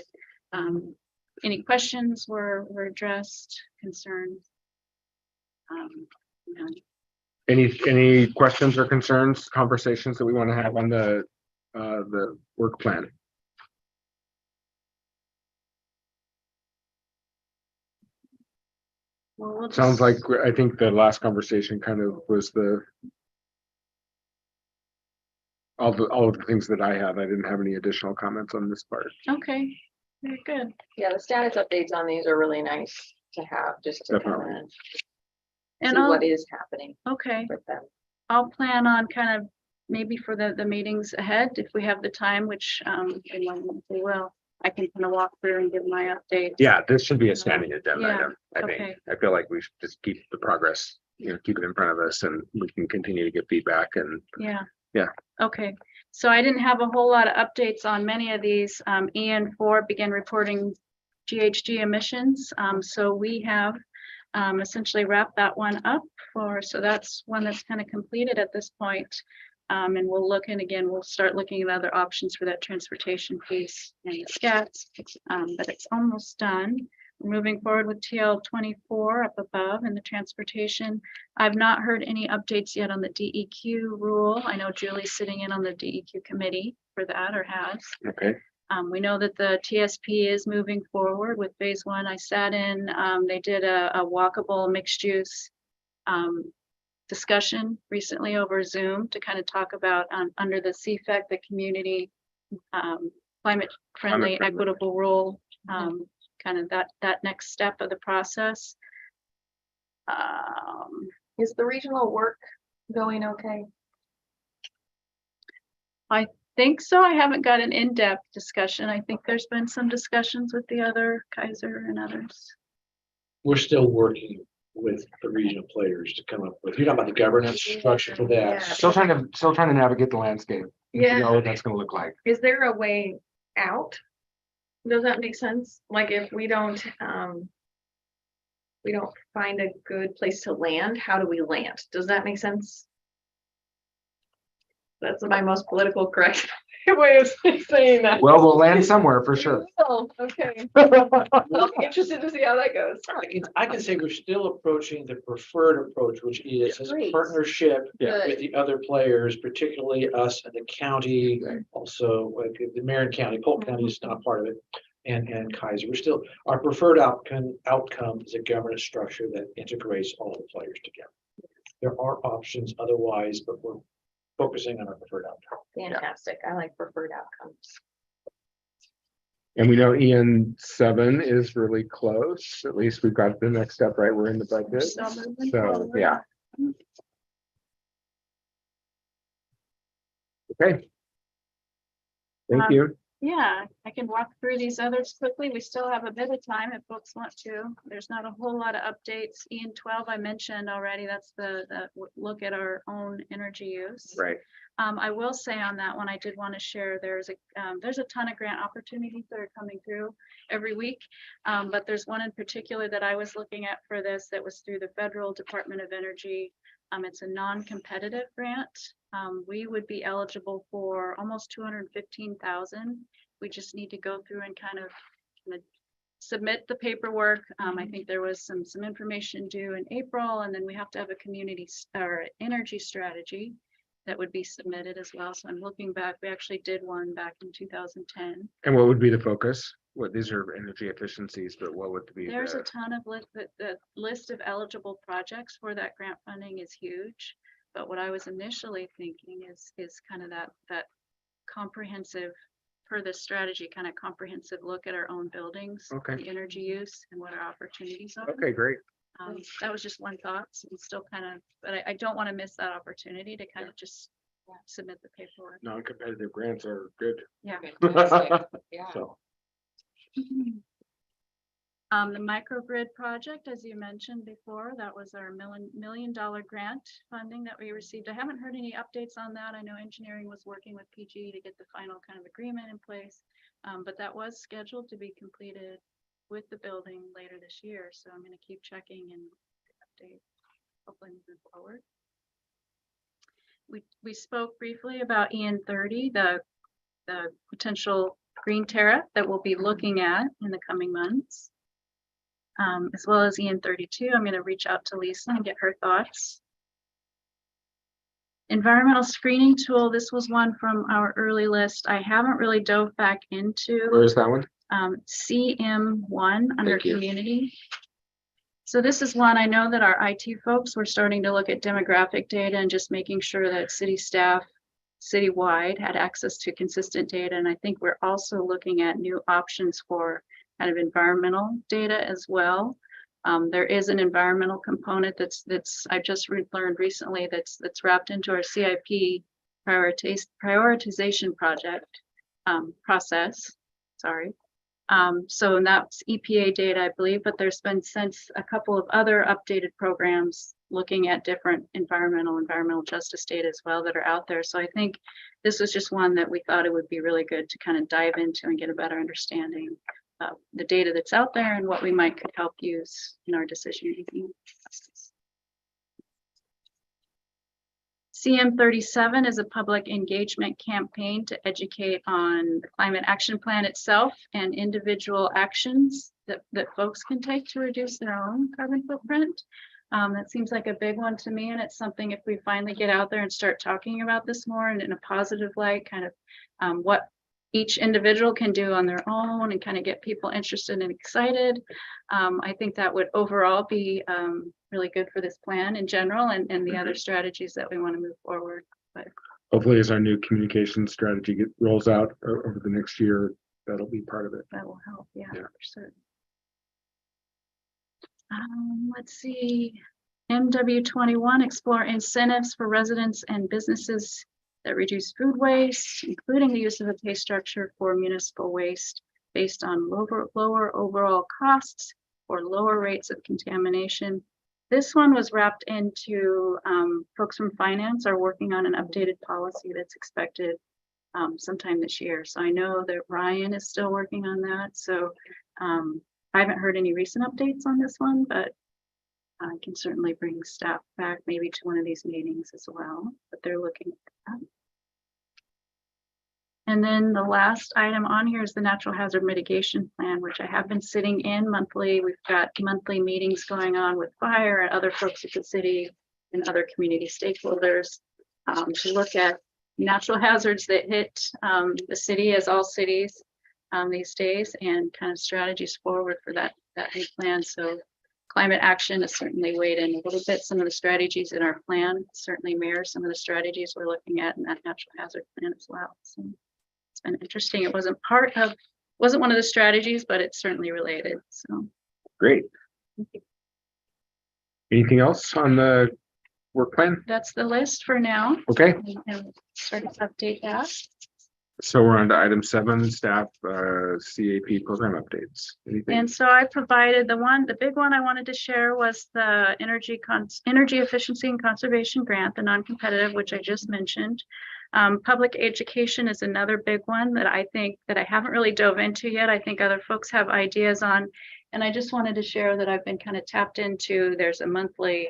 any questions were addressed, concerns. Any questions or concerns, conversations that we want to have on the work plan? Well, we'll Sounds just- like, I think the last conversation kind of was all of the things that I had. I didn't have any additional comments on this part. Okay, very good. Yeah, the status updates on these are really nice to have, just to kind Definitely. of see And what is happening okay, with them. I'll plan on kind of maybe for the meetings ahead, if we have the time, which we will, I can kind of walk through and give my updates. Yeah, this should be a standing agenda Yeah, item, I think. okay. I feel like we should just keep the progress, keep it in front of us and we can continue to get feedback and Yeah. Yeah. Okay, so I didn't have a whole lot of updates on many of these. EN4 began reporting GHG emissions. So we have essentially wrapped that one up so that's one that's kind of completed at this point. And we'll look, and again, we'll start looking at other options for that transportation piece and the scats. But it's almost done. We're moving forward with TL 24 up above in the transportation. I've not heard any updates yet on the DEQ rule. I know Julie's sitting in on the DEQ committee for that, or has. Okay. We know that the TSP is moving forward with phase one. I sat in, they did a walkable mixed use discussion recently over Zoom to kind of talk about under the CFEC, the community climate friendly, equitable rule, kind of that next step of the process. Is the regional work going okay? I think so. I haven't got an in-depth discussion. I think there's been some discussions with the other Kaiser and others. We're still working with the regional players to come up with, you're talking about the governance structure for Yeah. that. Still trying to navigate the landscape. and figure out what that's gonna look like. Is there a way out? Does that make sense? Like if we don't find a good place to land, how do we land? Does that make sense? That's my most political correct way of saying that. Well, we'll land somewhere for sure. Oh, okay. I'll be interested to see how that goes. I can say we're still approaching the preferred approach, which is a Great. partnership Yeah. with the other players, particularly us and the county, also like the Marion County, Polk County is not part of it, and Kaiser. We're still, our preferred outcome is a governance structure that integrates all the players together. There are options otherwise, but we're focusing on our preferred outcome. Fantastic. I like preferred outcomes. And we know EN7 is really close. At least we've got the next step right. We're in the budget. So, yeah. Okay. Thank you. Yeah, I can walk through these others quickly. We still have a bit of time if folks want to. There's not a whole lot of updates. EN12 I mentioned already. That's the look at our own energy use. Right. I will say on that one, I did want to share, there's a ton of grant opportunities that are coming through every week. But there's one in particular that I was looking at for this that was through the Federal Department of Energy. It's a non-competitive grant. We would be eligible for almost 215,000. We just need to go through and kind of submit the paperwork. I think there was some information due in April, and then we have to have a community or energy strategy that would be submitted as well. So I'm looking back, we actually did one back in 2010. And what would be the focus? What, these are energy efficiencies, but what would be There's a the, ton of the list of eligible projects for that grant funding is huge. But what I was initially thinking is kind of that comprehensive, per this strategy, kind of comprehensive look at our own buildings, Okay. the energy use and what our opportunities are. okay, great. That was just one thought. So we still kind of, but I don't want to miss that opportunity to kind of just submit the paperwork. Non-competitive grants are good. Yeah. Yeah. So, The microgrid project, as you mentioned before, that was our $1 million grant funding that we received. I haven't heard any updates on that. I know engineering was working with PG to get the final kind of agreement in place. But that was scheduled to be completed with the building later this year. So I'm going to keep checking and update, hopefully moving forward. We spoke briefly about EN30, the potential green tariff that we'll be looking at in the coming months. As well as EN32, I'm going to reach out to Lisa and get her thoughts. Environmental screening tool, this was one from our early list. I haven't really dove back into. where's that one? CM1 under Thank you. community. So this is one, I know that our IT folks were starting to look at demographic data and just making sure that city staff citywide had access to consistent data. And I think we're also looking at new options for kind of environmental data as well. There is an environmental component that's I just learned recently that's wrapped into our CIP prioritization project process. Sorry. So and that's EPA data, I believe, but there's been since a couple of other updated programs looking at different environmental justice data as well that are out there. So I think this was just one that we thought it would be really good to kind of dive into and get a better understanding of the data that's out there and what we could help use in our decision making. CM37 is a public engagement campaign to educate on the climate action plan itself and individual actions that folks can take to reduce their own carbon footprint. That seems like a big one to me, and it's something if we finally get out there and start talking about this more and in a positive light, kind of what each individual can do on their own and kind of get people interested and excited. I think that would overall be really good for this plan in general and the other strategies that we want to move forward. But Hopefully, as our new communication strategy rolls out over the next year, that'll be part of it. that will help, yeah, Yeah. for certain. Let's see, MW21, explore incentives for residents and businesses that reduce food waste, including the use of a pay structure for municipal waste based on lower overall costs or lower rates of contamination. This one was wrapped into folks from finance are working on an updated policy that's expected sometime this year. So I know that Ryan is still working on that. So I haven't heard any recent updates on this one, but I can certainly bring staff back maybe to one of these meetings as well, but they're looking at that. And then the last item on here is the natural hazard mitigation plan, which I have been sitting in monthly. We've got monthly meetings going on with fire and other folks at the city and other community stakeholders to look at natural hazards that hit the city, as all cities these days, and kind of strategies forward for that new plan. So climate action has certainly weighed in a little bit. Some of the strategies in our plan certainly mirror some of the strategies we're looking at in that natural hazard plan as well. So it's been interesting. It wasn't one of the strategies, but it's certainly related. So Great. Anything else on the work plan? that's the list for now. Okay, And sort of update that. so we're on to item 7, staff CAP program updates. Anything? And so I provided the big one I wanted to share was the energy efficiency and conservation grant, the non-competitive, which I just mentioned. Public education is another big one that I think that I haven't really dove into yet. I think other folks have ideas on, and I just wanted to share that I've been kind of tapped into. There's a monthly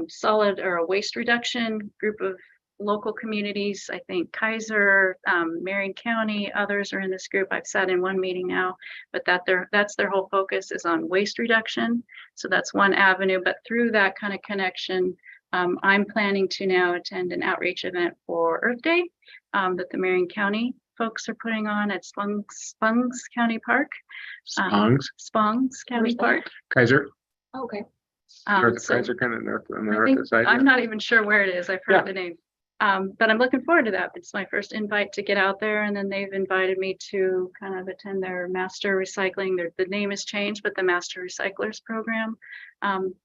solid or a waste reduction group of local communities. I think Kaiser, Marion County, others are in this group. I've sat in one meeting now, but that's their whole focus is on waste reduction. So that's one avenue, but through that kind of connection, I'm planning to now attend an outreach event for Earth Day that the Marion County folks are putting on at Spungs County Park. Spungs County Park. Kaiser, Okay. North So Kaiser, kind of north on the I think- north side. I'm yeah. not even sure where it is. I've Yeah. heard the name. But I'm looking forward to that. It's my first invite to get out there, and then they've invited me to kind of attend their master recycling. The name has changed, but the Master Recyclers Program.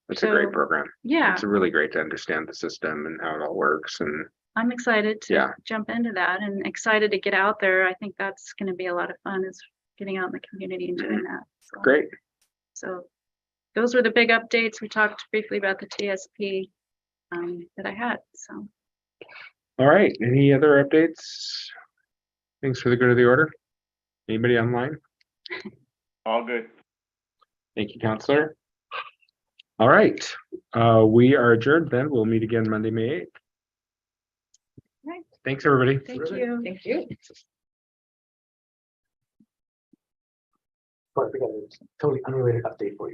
It's a great so, program. Yeah, It's really great to understand the system and how it all works. And I'm excited to Yeah. jump into that and excited to get out there. I think that's going to be a lot of fun, is getting out in the community and doing that. So, great. So those were the big updates. We talked briefly about the TSP that I had. So. All right. Any other updates? Things for the good of the order? Anybody online? All good. Thank you, Counselor. All right. We are adjourned then. We'll meet again Monday, May 8th. Right. Thanks, everybody. Thank you. Thank you. But we got a totally unrelated update for you.